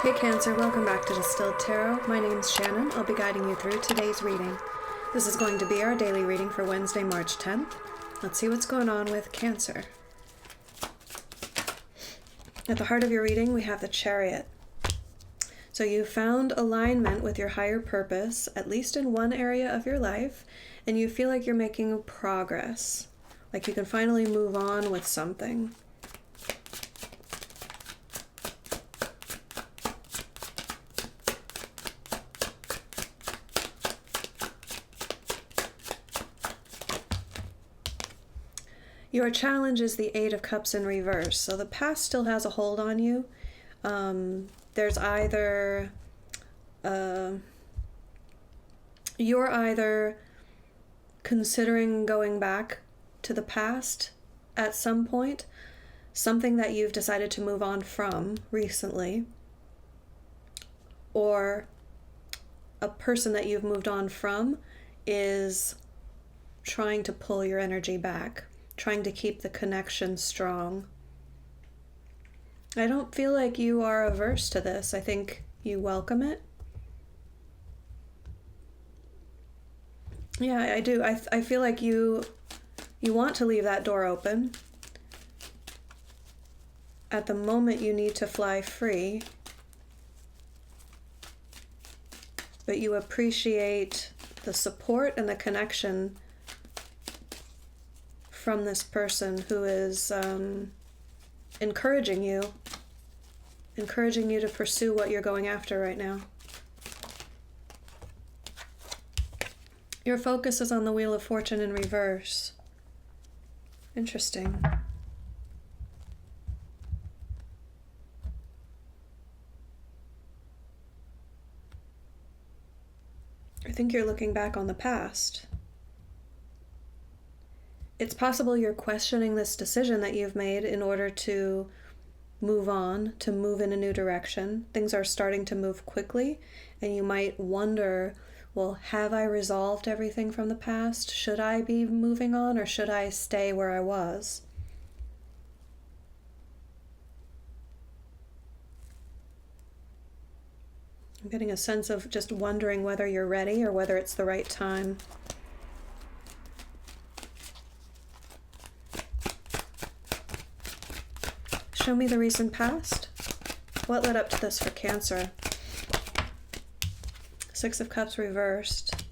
Hey Cancer, welcome back to Distilled Tarot. My name's Shannon. I'll be guiding you through today's reading. This is going to be our daily reading for Wednesday, March 10th. Let's see what's going on with Cancer. At the heart of your reading, we have the Chariot. So you found alignment with your higher purpose, at least in one area of your life, and you feel like you're making progress. Like you can finally move on with something. Your challenge is the Eight of Cups in reverse. So the past still has a hold on you. There's either, you're either considering going back to the past at some point, something that you've decided to move on from recently, or a person that you've moved on from is trying to pull your energy back, trying to keep the connection strong. I don't feel like you are averse to this. I think you welcome it. Yeah, I do. I feel like you want to leave that door open. At the moment, you need to fly free. But you appreciate the support and the connection from this person who is encouraging you to pursue what you're going after right now. Your focus is on the Wheel of Fortune in reverse. Interesting. I think you're looking back on the past. It's possible you're questioning this decision that you've made in order to move on, to move in a new direction. Things are starting to move quickly, and you might wonder, well, have I resolved everything from the past? Should I be moving on, or should I stay where I was? I'm getting a sense of just wondering whether you're ready or whether it's the right time. Show me the recent past. What led up to this for Cancer? Six of Cups reversed.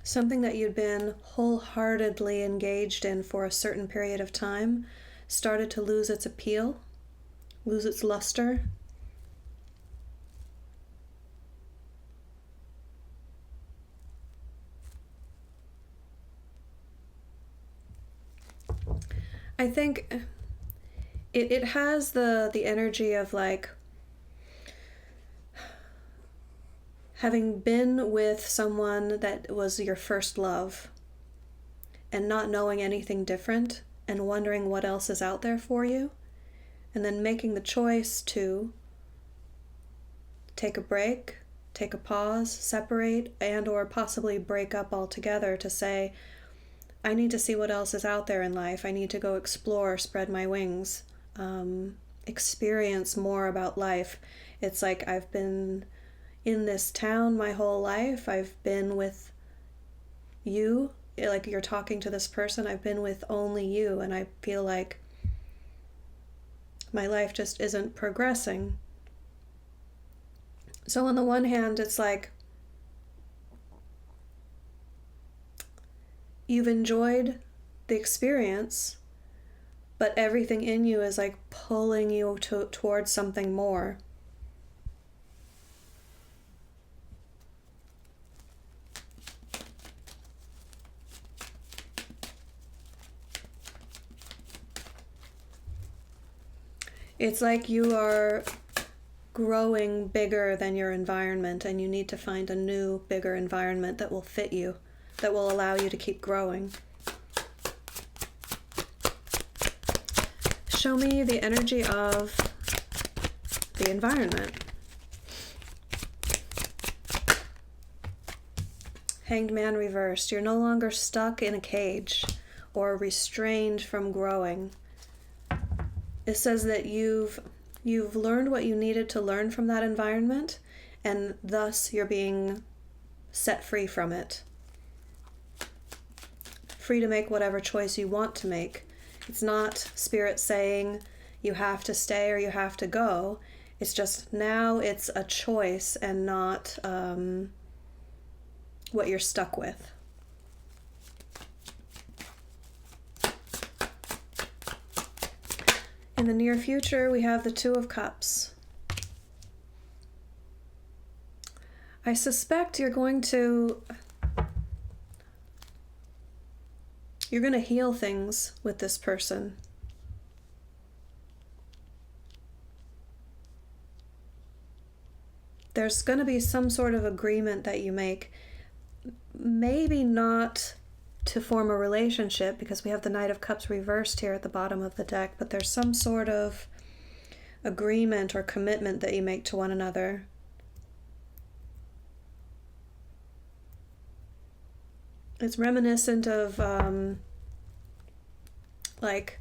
Something that you'd been wholeheartedly engaged in for a certain period of time started to lose its appeal, lose its luster. I think it has the energy of like having been with someone that was your first love and not knowing anything different and wondering what else is out there for you, and then making the choice to take a break, take a pause, separate, and or possibly break up altogether to say, I need to see what else is out there in life. I need to go explore, spread my wings, experience more about life. It's like I've been in this town my whole life. I've been with you, like you're talking to this person. I've been with only you, and I feel like my life just isn't progressing. So on the one hand, it's like you've enjoyed the experience, but everything in you is like pulling you towards something more. It's like you are growing bigger than your environment, and you need to find a new, bigger environment that will fit you, that will allow you to keep growing. Show me the energy of the environment. Hanged Man reversed. You're no longer stuck in a cage or restrained from growing. It says that you've You've learned what you needed to learn from that environment, and thus you're being set free from it. Free to make whatever choice you want to make. It's not Spirit saying you have to stay or you have to go. It's just now it's a choice and not what you're stuck with. In the near future, we have the Two of Cups. I suspect you're going to heal things with this person. There's going to be some sort of agreement that you make. Maybe not to form a relationship, because we have the Knight of Cups reversed here at the bottom of the deck, but there's some sort of agreement or commitment that you make to one another. It's reminiscent of like,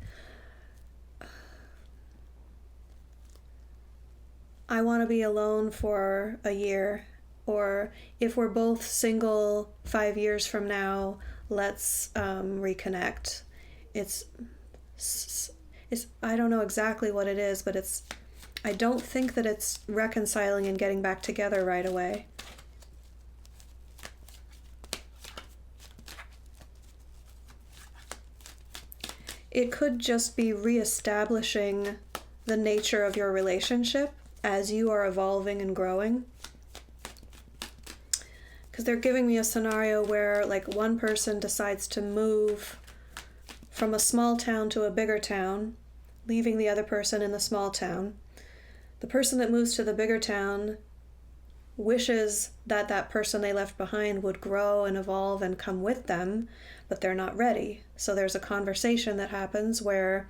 I want to be alone for a year, or if we're both single 5 years from now, let's reconnect. It's I don't know exactly what it is, but I don't think that it's reconciling and getting back together right away. It could just be reestablishing the nature of your relationship as you are evolving and growing. Because they're giving me a scenario where like one person decides to move from a small town to a bigger town, leaving the other person in the small town. The person that moves to the bigger town wishes that that person they left behind would grow and evolve and come with them, but they're not ready. So there's a conversation that happens where,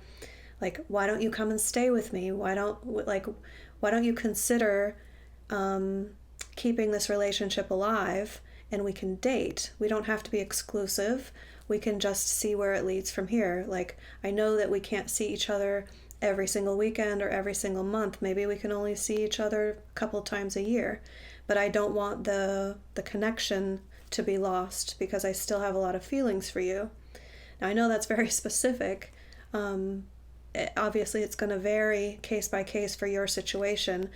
like, why don't you come and stay with me? Why don't you consider keeping this relationship alive, and we can date. We don't have to be exclusive. We can just see where it leads from here. Like, I know that we can't see each other every single weekend or every single month. Maybe we can only see each other a couple times a year. But I don't want the connection to be lost, because I still have a lot of feelings for you. Now, I know that's very specific. Obviously, it's going to vary case by case for your situation.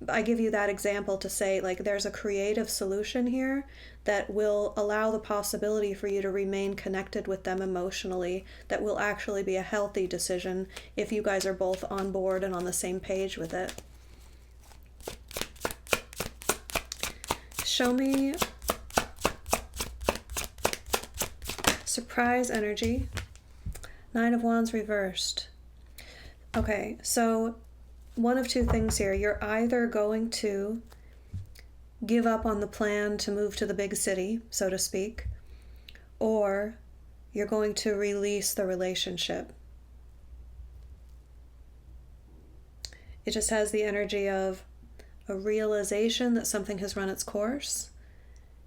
I give you that example to say, like, there's a creative solution here that will allow the possibility for you to remain connected with them emotionally, that will actually be a healthy decision if you guys are both on board and on the same page with it. Show me surprise energy. Nine of Wands reversed. Okay, so one of two things here. You're either going to give up on the plan to move to the big city, so to speak, or you're going to release the relationship. It just has the energy of a realization that something has run its course,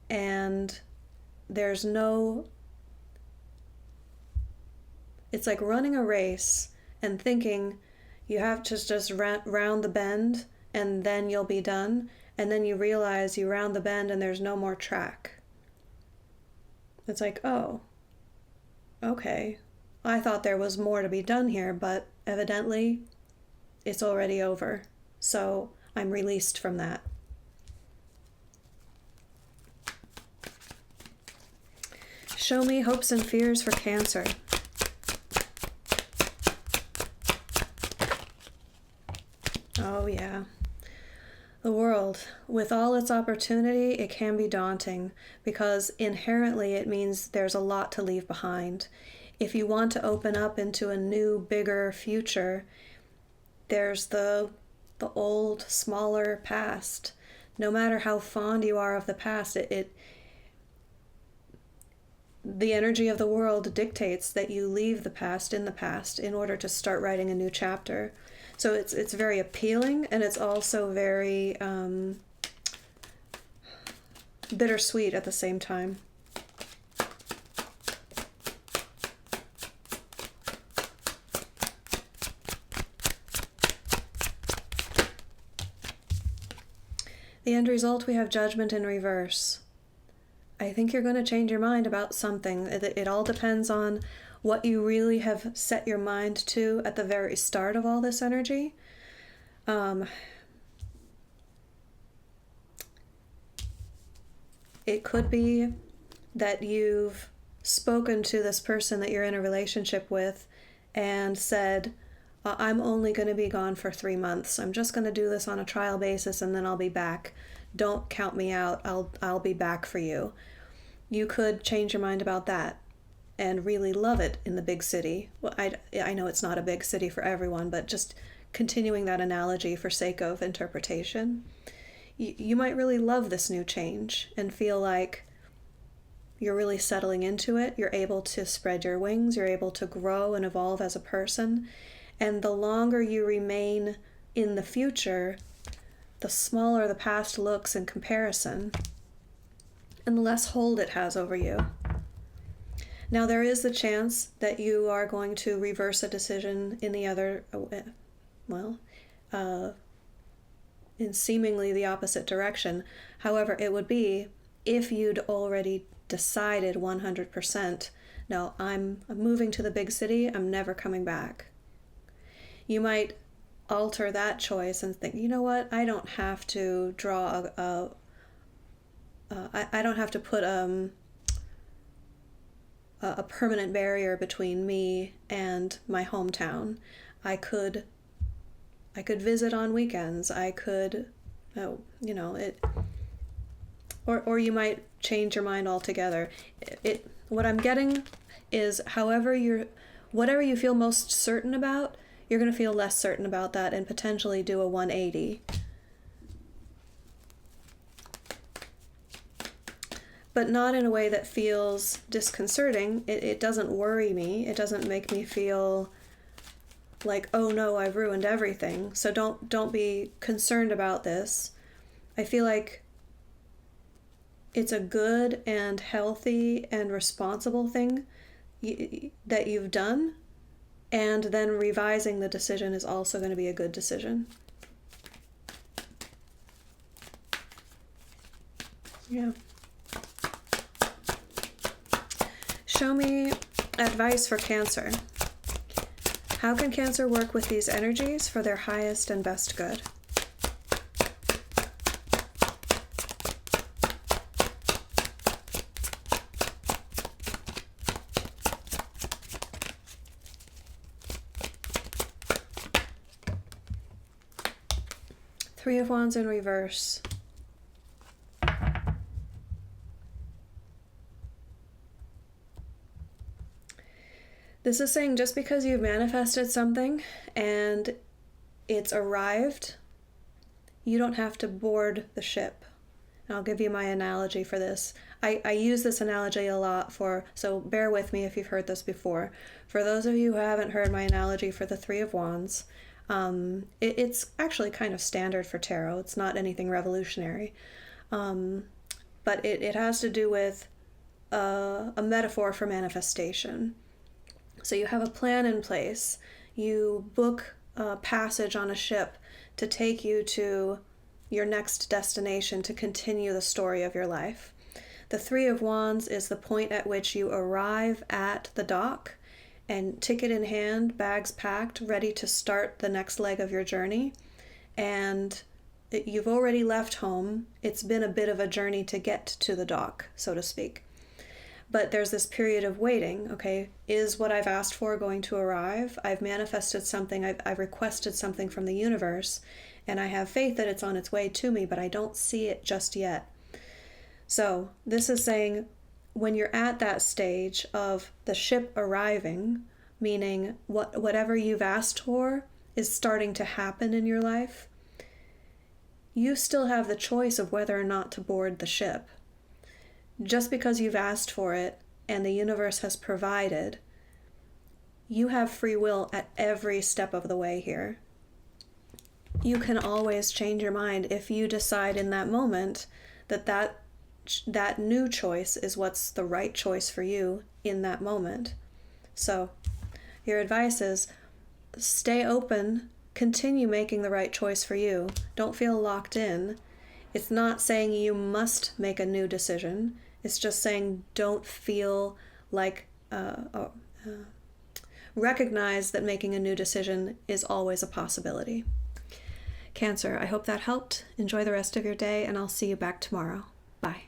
and there's no... It's like running a race and thinking you have to just round the bend and then you'll be done, and then you realize you round the bend and there's no more track. It's like, oh, okay, I thought there was more to be done here, but evidently it's already over. So I'm released from that. Show me hopes and fears for Cancer. Oh yeah. The world, with all its opportunity, it can be daunting, because inherently it means there's a lot to leave behind. If you want to open up into a new, bigger future, there's the old, smaller past. No matter how fond you are of the past, the energy of the world dictates that you leave the past in order to start writing a new chapter. So it's very appealing, and it's also very bittersweet at the same time. The end result, we have Judgment in reverse. I think you're going to change your mind about something. It all depends on what you really have set your mind to at the very start of all this energy. It could be that you've spoken to this person that you're in a relationship with and said, I'm only going to be gone for 3 months. I'm just going to do this on a trial basis and then I'll be back. Don't count me out. I'll be back for you. You could change your mind about that and really love it in the big city. Well, I know it's not a big city for everyone, but just continuing that analogy for sake of interpretation, you might really love this new change and feel like you're really settling into it. You're able to spread your wings. You're able to grow and evolve as a person. And the longer you remain in the future, the smaller the past looks in comparison, and the less hold it has over you. Now, there is the chance that you are going to reverse a decision in the other, in seemingly the opposite direction. However, it would be if you'd already decided 100%, no, I'm moving to the big city, I'm never coming back. You might alter that choice and think, you know what, I don't have to draw I don't have to put a permanent barrier between me and my hometown. I could visit on weekends. I could, or you might change your mind altogether. What I'm getting is whatever you feel most certain about, you're going to feel less certain about that and potentially do a 180. But not in a way that feels disconcerting. It doesn't worry me. It doesn't make me feel like, oh no, I've ruined everything. So don't be concerned about this. I feel like it's a good and healthy and responsible thing that you've done, and then revising the decision is also going to be a good decision. Yeah. Show me advice for Cancer. How can Cancer work with these energies for their highest and best good? Three of Wands in reverse. This is saying just because you've manifested something and it's arrived, you don't have to board the ship. And I'll give you my analogy for this. I use this analogy a lot so bear with me if you've heard this before. For those of you who haven't heard my analogy for the Three of Wands, it's actually kind of standard for tarot. It's not anything revolutionary. But it has to do with a metaphor for manifestation. So you have a plan in place. You book a passage on a ship to take you to your next destination to continue the story of your life. The Three of Wands is the point at which you arrive at the dock and ticket in hand, bags packed, ready to start the next leg of your journey. And you've already left home. It's been a bit of a journey to get to the dock, so to speak. But there's this period of waiting, okay? Is what I've asked for going to arrive? I've manifested something, I've requested something from the universe, and I have faith that it's on its way to me, but I don't see it just yet. So this is saying when you're at that stage of the ship arriving, meaning whatever you've asked for is starting to happen in your life, you still have the choice of whether or not to board the ship. Just because you've asked for it and the universe has provided, you have free will at every step of the way here. You can always change your mind if you decide in that moment that new choice is what's the right choice for you in that moment. So your advice is stay open, continue making the right choice for you. Don't feel locked in. It's not saying you must make a new decision. It's just saying don't feel like, recognize that making a new decision is always a possibility. Cancer, I hope that helped. Enjoy the rest of your day, and I'll see you back tomorrow. Bye.